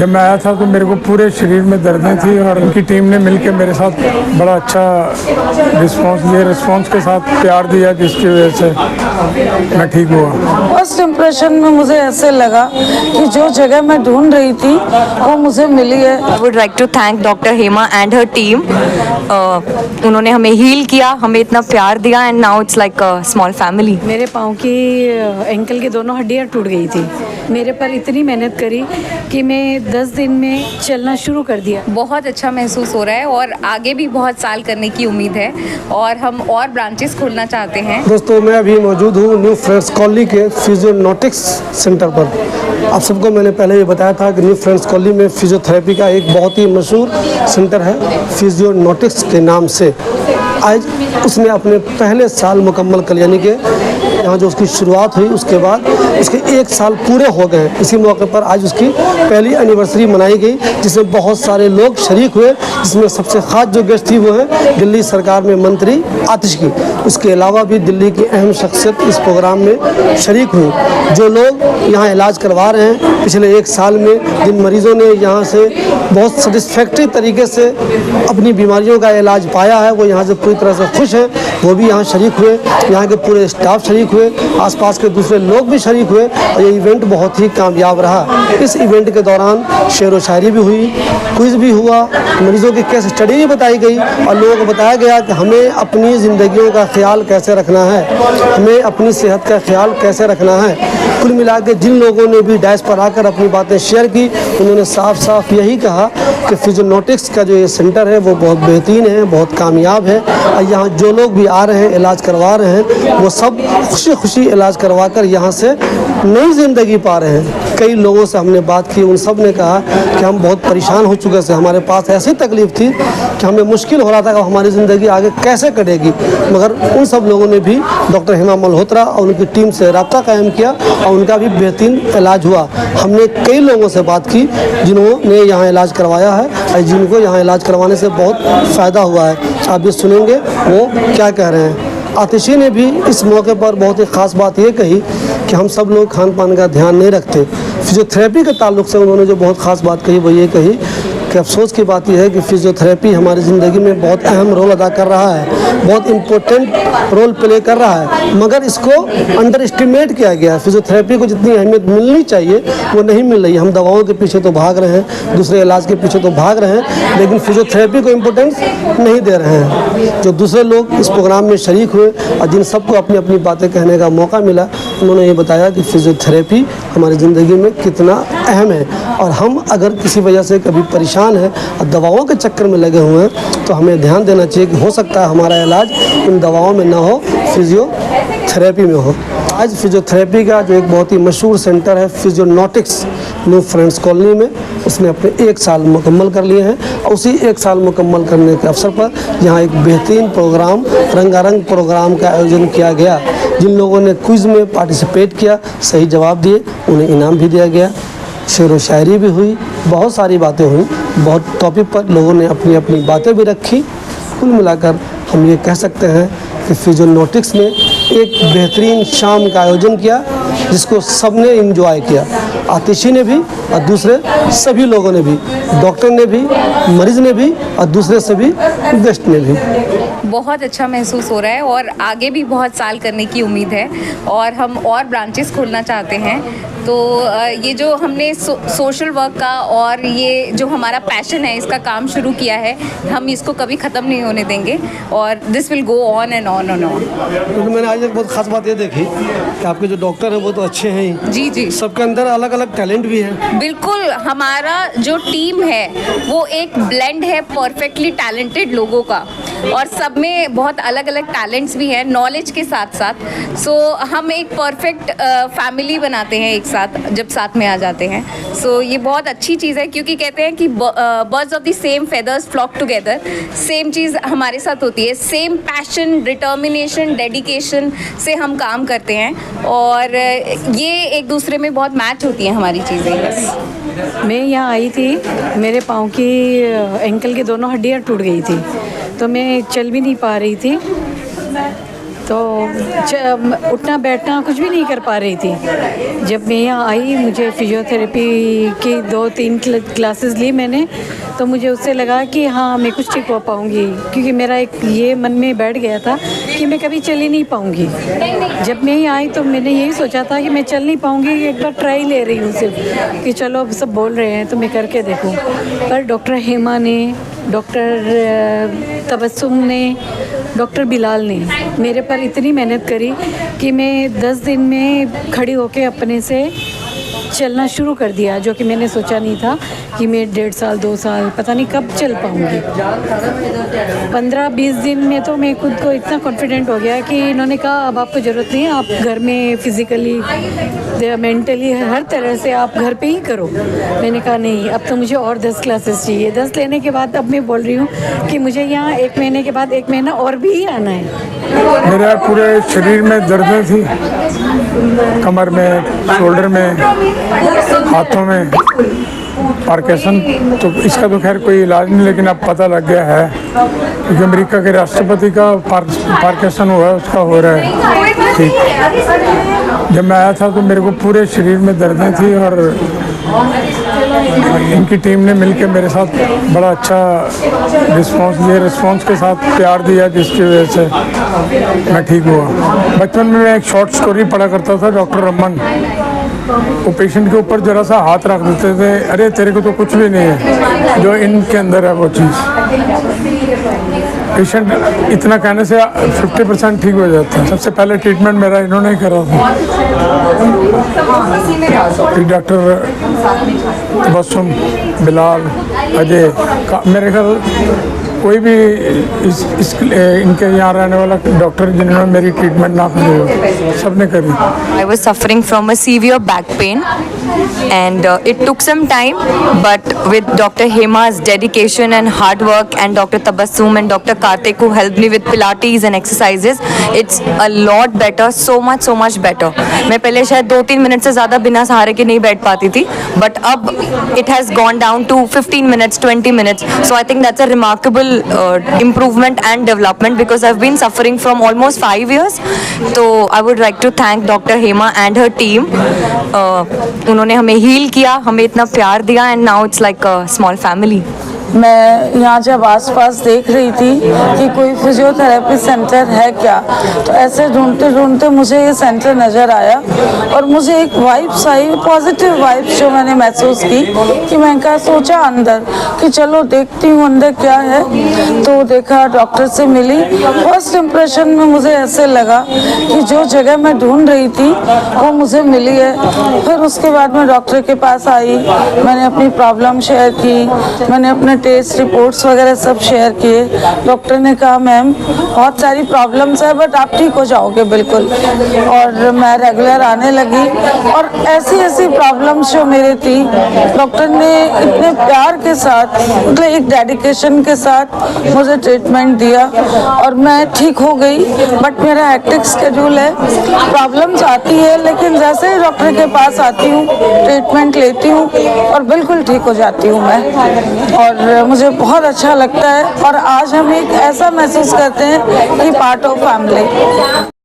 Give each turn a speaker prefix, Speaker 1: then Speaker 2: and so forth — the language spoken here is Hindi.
Speaker 1: जब मैं आया था तो मेरे को पूरे शरीर में दर्दें थी और उनकी टीम ने मिलकर मेरे साथ बड़ा अच्छा रिस्पॉन्स के साथ प्यार दिया, जिसकी वजह से मैं ठीक हुआ।
Speaker 2: फर्स्ट इम्प्रेशन में मुझे ऐसे लगा कि जो जगह मैं ढूंढ रही थी वो मुझे मिली है।
Speaker 3: I would like to thank Dr. Hema and her team. उन्होंने हमें हील किया, हमें इतना प्यार दिया and now it's like a small family.
Speaker 2: मेरे पाँव की एंकल की दोनों हड्डियाँ टूट गई थी। मेरे पर इतनी मेहनत करी कि मैं 10 दिन में चलना शुरू कर दिया।
Speaker 3: बहुत अच्छा महसूस हो रहा है और आगे भी बहुत साल करने की उम्मीद है और हम और ब्रांचेस खोलना चाहते हैं।
Speaker 4: दोस्तों, मैं अभी मौजूद हूँ न्यू फ्रेंड्स कॉलोनी के फिजियोनॉटिक्स सेंटर पर। आप सबको मैंने पहले ये बताया था कि न्यू फ्रेंड्स कॉलोनी में फिजियोथेरेपी का एक बहुत ही मशहूर सेंटर है फिजियोनॉटिक्स के नाम से। आज उसने अपने पहले साल मुकम्मल कर, यानी कि यहाँ जो उसकी शुरुआत हुई उसके बाद उसके 1 साल पूरे हो गए। इसी मौके पर आज उसकी पहली एनिवर्सरी मनाई गई, जिसमें बहुत सारे लोग शरीक हुए। जिसमें सबसे ख़ास जो गेस्ट थी वो है दिल्ली सरकार में मंत्री आतिश की। उसके अलावा भी दिल्ली की अहम शख्सियत इस प्रोग्राम में शरीक हुई। जो लोग यहाँ इलाज करवा रहे हैं पिछले 1 साल में, जिन मरीज़ों ने यहाँ से बहुत सेटिस्फैक्ट्री तरीके से अपनी बीमारियों का इलाज पाया है, वो यहाँ से पूरी तरह से खुश हैं। वो भी यहाँ शरीक हुए, यहाँ के पूरे स्टाफ शरीक हुए, आसपास के दूसरे लोग भी शरीक हुए और ये इवेंट बहुत ही कामयाब रहा। इस इवेंट के दौरान शेर व शायरी भी हुई, क्विज़ भी हुआ, मरीज़ों की केस स्टडी भी बताई गई और लोगों को बताया गया कि हमें अपनी ज़िंदगियों का ख्याल कैसे रखना है, हमें अपनी सेहत का ख्याल कैसे रखना है। कुल मिला के जिन लोगों ने भी डैश पर आकर अपनी बातें शेयर की, उन्होंने साफ साफ यही कहा कि फिजियोनॉटिक्स का जो ये सेंटर है वो बहुत बेहतरीन है, बहुत कामयाब है। और यहाँ जो लोग भी आ रहे हैं, इलाज करवा रहे हैं, वो सब खुशी खुशी इलाज करवा कर यहाँ से नई ज़िंदगी पा रहे हैं। कई लोगों से हमने बात की, उन सब ने कहा कि हम बहुत परेशान हो चुके थे, हमारे पास ऐसी तकलीफ़ थी कि हमें मुश्किल हो रहा था कि हमारी ज़िंदगी आगे कैसे कटेगी। मगर उन सब लोगों ने भी डॉक्टर हेमा मल्होत्रा और उनकी टीम से रब्ता कायम किया और उनका भी बेहतरीन इलाज हुआ। हमने कई लोगों से बात की जिन्होंने यहाँ इलाज करवाया है और जिनको यहाँ इलाज करवाने से बहुत फ़ायदा हुआ है। आप भी सुनेंगे वो क्या कह रहे हैं। आतिशी ने भी इस मौके पर बहुत ही ख़ास बात ये कही कि हम सब लोग खान पान का ध्यान नहीं रखते। फिजियोथेरेपी के ताल्लुक से उन्होंने जो बहुत ख़ास बात कही वो ये कही कि अफसोस की बात यह है कि फिजियोथेरेपी हमारी ज़िंदगी में बहुत अहम रोल अदा कर रहा है, बहुत इम्पोर्टेंट रोल प्ले कर रहा है, मगर इसको अंडर एस्टिमेट किया गया है। फिजियोथेरेपी को जितनी अहमियत मिलनी चाहिए वो नहीं मिल रही है। हम दवाओं के पीछे तो भाग रहे हैं, दूसरे इलाज के पीछे तो भाग रहे हैं, लेकिन फिजियोथेरेपी को इम्पोर्टेंस नहीं दे रहे हैं। जो दूसरे लोग इस प्रोग्राम में शरीक हुए और जिन सबको अपनी अपनी बातें कहने का मौका मिला, उन्होंने ये बताया कि फिजियोथेरेपी हमारी ज़िंदगी में कितना अहम है और हम अगर किसी वजह से कभी परेशान है और दवाओं के चक्कर में लगे हुए हैं तो हमें ध्यान देना चाहिए कि हो सकता है हमारा इलाज इन दवाओं में ना हो, फिजियोथेरेपी में हो। आज फिजियोथेरेपी का जो एक बहुत ही मशहूर सेंटर है फिजियोनॉटिक्स न्यू फ्रेंड्स कॉलोनी में, उसने अपने 1 साल मुकम्मल कर लिए हैं और उसी 1 साल मुकम्मल करने के अवसर पर यहाँ एक बेहतरीन प्रोग्राम, रंगारंग प्रोग्राम का आयोजन किया गया। जिन लोगों ने क्विज़ में पार्टिसिपेट किया, सही जवाब दिए, उन्हें इनाम भी दिया गया। शेर व शायरी भी हुई, बहुत सारी बातें हुई, बहुत टॉपिक पर लोगों ने अपनी अपनी बातें भी रखी। कुल मिलाकर हम ये कह सकते हैं कि फिजियोनॉटिक्स ने एक बेहतरीन शाम का आयोजन किया जिसको सबने एंजॉय किया। आतिशी ने भी और दूसरे सभी लोगों ने भी, डॉक्टर ने भी, मरीज़ ने भी और दूसरे सभी गेस्ट ने भी।
Speaker 3: बहुत अच्छा महसूस हो रहा है और आगे भी बहुत साल करने की उम्मीद है और हम और ब्रांचेस खोलना चाहते हैं। तो ये जो हमने सोशल वर्क का और ये जो हमारा पैशन है, इसका काम शुरू किया है, हम इसको कभी ख़त्म नहीं होने देंगे और this will go on and on and on.
Speaker 4: क्योंकि मैंने आज एक बहुत ख़ास बात ये देखी कि आपके जो डॉक्टर हैं वो तो अच्छे हैं ही,
Speaker 3: जी जी,
Speaker 4: सबके अंदर अलग अलग टैलेंट भी है।
Speaker 3: बिल्कुल, हमारा जो टीम है वो एक ब्लेंड है परफेक्टली टैलेंटेड लोगों का और सब में बहुत अलग अलग टैलेंट्स भी हैं नॉलेज के साथ साथ। सो हम एक परफेक्ट फैमिली बनाते हैं एक साथ जब साथ में आ जाते हैं। सो ये बहुत अच्छी चीज़ है क्योंकि कहते हैं कि birds of the same feathers flock together. Same चीज़ हमारे साथ होती है, सेम पैशन, डिटर्मिनेशन, डेडिकेशन से हम काम करते हैं और ये एक दूसरे में बहुत मैच होती हैं हमारी चीज़ें। बस
Speaker 2: मैं यहाँ आई थी, मेरे पाँव की एंकल की दोनों हड्डियाँ टूट गई थी, तो मैं चल भी नहीं पा रही थी। तो उठना बैठना कुछ भी नहीं कर पा रही थी। जब मैं यहाँ आई, मुझे फिजियोथेरेपी की 2-3 क्लासेस ली मैंने, तो मुझे उससे लगा कि हाँ मैं कुछ ठीक हो पाऊँगी, क्योंकि मेरा एक ये मन में बैठ गया था कि मैं कभी चल ही नहीं पाऊँगी। जब मैं यहाँ आई तो मैंने यही सोचा था कि मैं चल नहीं पाऊँगी, एक बार ट्राई ले रही हूँ सिर्फ कि चलो अब सब बोल रहे हैं तो मैं करके देखूँ। पर डॉक्टर हेमा ने, डॉक्टर तबस्सुम ने, डॉक्टर बिलाल ने मेरे पर इतनी मेहनत करी कि मैं 10 दिन में खड़ी होके अपने से चलना शुरू कर दिया, जो कि मैंने सोचा नहीं था कि मैं 1.5 साल 2 साल पता नहीं कब चल पाऊँगी। 15-20 दिन में तो मैं खुद को इतना कॉन्फिडेंट हो गया कि इन्होंने कहा अब आपको ज़रूरत नहीं है, आप घर में फिज़िकली मेंटली हर तरह से आप घर पे ही करो। मैंने कहा नहीं, अब तो मुझे और 10 क्लासेस चाहिए। 10 लेने के बाद अब मैं बोल रही हूँ कि मुझे यहाँ 1 महीने के बाद 1 महीना और भी आना है।
Speaker 1: मेरे पूरे शरीर में दर्दें थी, कमर में, शोल्डर में, हाथों में, पार्किंसन। तो इसका तो खैर कोई इलाज नहीं, लेकिन अब पता लग गया है क्योंकि अमेरिका के राष्ट्रपति का पार्किंसन हुआ है, उसका हो रहा है ठीक। जब मैं आया था तो मेरे को पूरे शरीर में दर्दें थी और इनकी टीम ने मिलकर मेरे साथ बड़ा अच्छा रिस्पांस दिया, रिस्पांस के साथ प्यार दिया, जिसकी वजह से मैं ठीक हुआ। बचपन में मैं एक शॉर्ट स्टोरी पढ़ा करता था, डॉक्टर रमन, वो पेशेंट के ऊपर जरा सा हाथ रख देते थे, अरे तेरे को तो कुछ भी नहीं है, जो इनके अंदर है वो चीज़। पेशेंट इतना कहने से 50% ठीक हो जाता है। सबसे पहले ट्रीटमेंट मेरा इन्होंने ही करा था। फिर डॉक्टर तबस्सुम, बिलाल, अजय, मेरे ख्याल कोई भी इनके यहाँ रहने वाला डॉक्टर जिन्होंने मेरी ट्रीटमेंट ना करी हो, सब ने करी।
Speaker 5: I was suffering from a severe back pain and it took some time, but with Dr. Hema's dedication and hard work and Dr. Tabassum and Dr. Karthik who helped me with Pilates and exercises, it's a lot better, so much better. मैं पहले शायद 2-3 मिनट से ज़्यादा बिना सहारे के नहीं बैठ पाती थी, but अब it has gone down to 15 minutes, 20 minutes. So I think that's a remarkable improvement and development because I've been suffering from almost 5 years. So I would like to thank Dr. Hema and her team. उन्होंने हमें हील किया, हमें इतना प्यार दिया and now it's like a small family.
Speaker 6: मैं यहाँ जब आसपास देख रही थी कि कोई फिजियोथेरेपी सेंटर है क्या, तो ऐसे ढूंढते ढूंढते मुझे ये सेंटर नज़र आया और मुझे एक वाइब्स आई, पॉजिटिव वाइब्स जो मैंने महसूस की कि मैं क्या सोचा अंदर कि चलो देखती हूँ अंदर क्या है। तो देखा, डॉक्टर से मिली। फर्स्ट इम्प्रेशन में मुझे ऐसे लगा कि जो जगह मैं ढूंढ रही थी वो मुझे मिली है। फिर उसके बाद मैं डॉक्टर के पास आई, मैंने अपनी प्रॉब्लम शेयर की, मैंने अपने टेस्ट रिपोर्ट्स वगैरह सब शेयर किए। डॉक्टर ने कहा मैम बहुत सारी प्रॉब्लम्स है बट आप ठीक हो जाओगे बिल्कुल। और मैं रेगुलर आने लगी और ऐसी प्रॉब्लम्स जो मेरे थी, डॉक्टर ने इतने प्यार के साथ, मतलब एक डेडिकेशन के साथ मुझे ट्रीटमेंट दिया और मैं ठीक हो गई। बट मेरा हेक्टिक शेड्यूल है, प्रॉब्लम्स आती है, लेकिन जैसे ही डॉक्टर के पास आती हूँ, ट्रीटमेंट लेती हूँ और बिल्कुल ठीक हो जाती हूँ मैं। और मुझे बहुत अच्छा लगता है और आज हम एक ऐसा महसूस करते हैं कि पार्ट ऑफ फैमिली।